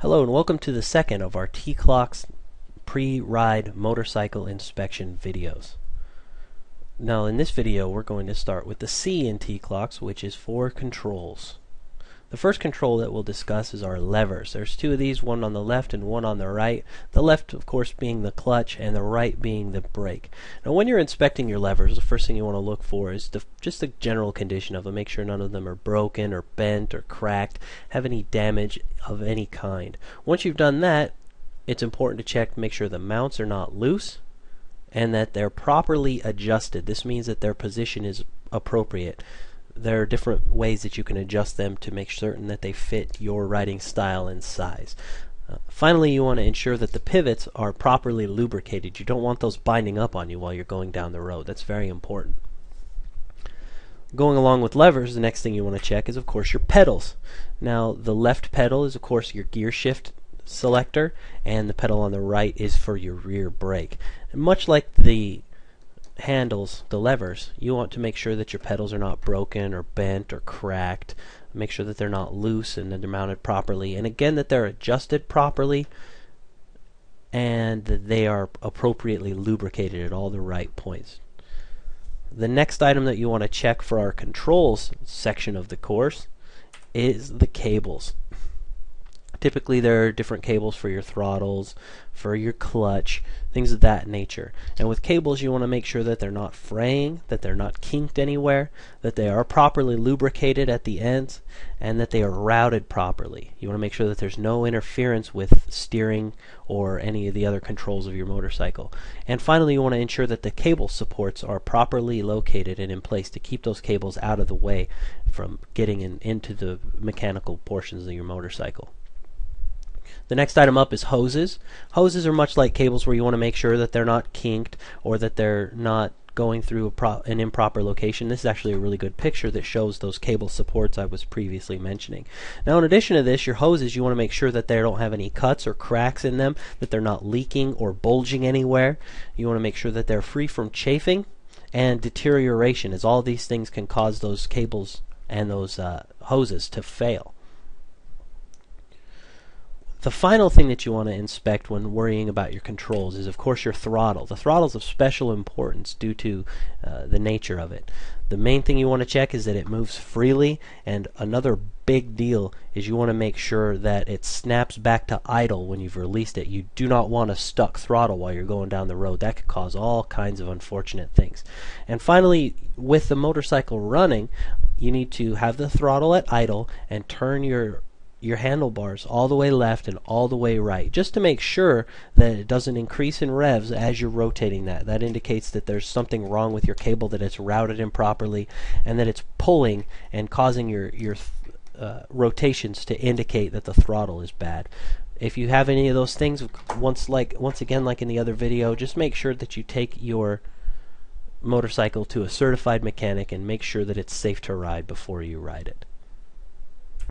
Hello and welcome to the second of our T-CLOCS pre-ride motorcycle inspection videos. Now in this video we're going to start with the C in T-CLOCS, which is for controls. The first control that we'll discuss is our levers. There's two of these, one on the left and one on the right. The left of course being the clutch and the right being the brake. Now when you're inspecting your levers, the first thing you want to look for is just the general condition of them. Make sure none of them are broken or bent or cracked, have any damage of any kind. Once you've done that, it's important to check, make sure the mounts are not loose and that they're properly adjusted. This means that their position is appropriate. There are different ways that you can adjust them to make certain that they fit your riding style and size. Finally, you want to ensure that the pivots are properly lubricated. You don't want those binding up on you while you're going down the road. That's very important. Going along with levers, the next thing you want to check is of course your pedals. Now the left pedal is of course your gear shift selector, and the pedal on the right is for your rear brake. And much like the handles, the levers, you want to make sure that your pedals are not broken or bent or cracked. Make sure that they're not loose and that they're mounted properly, and again that they're adjusted properly and that they are appropriately lubricated at all the right points. The next item that you want to check for our controls section of the course is the cables. Typically there are different cables for your throttles, for your clutch, things of that nature. And with cables you want to make sure that they're not fraying, that they're not kinked anywhere, that they are properly lubricated at the ends, and that they are routed properly. You want to make sure that there's no interference with steering or any of the other controls of your motorcycle. And finally you want to ensure that the cable supports are properly located and in place to keep those cables out of the way from getting into the mechanical portions of your motorcycle. The next item up is hoses. Hoses are much like cables where you want to make sure that they're not kinked or that they're not going through an improper location. This is actually a really good picture that shows those cable supports I was previously mentioning. Now in addition to this, your hoses, you want to make sure that they don't have any cuts or cracks in them, that they're not leaking or bulging anywhere. You want to make sure that they're free from chafing and deterioration, as all these things can cause those cables and those hoses to fail. The final thing that you want to inspect when worrying about your controls is of course your throttle. The throttle is of special importance due to the nature of it. The main thing you want to check is that it moves freely, and another big deal is you want to make sure that it snaps back to idle when you've released it. You do not want a stuck throttle while you're going down the road. That could cause all kinds of unfortunate things. And finally, with the motorcycle running, you need to have the throttle at idle and turn your handlebars all the way left and all the way right, just to make sure that it doesn't increase in revs as you're rotating that. That indicates that there's something wrong with your cable, that it's routed improperly, and that it's pulling and causing your rotations to indicate that the throttle is bad. If you have any of those things, once again like in the other video, just make sure that you take your motorcycle to a certified mechanic and make sure that it's safe to ride before you ride it.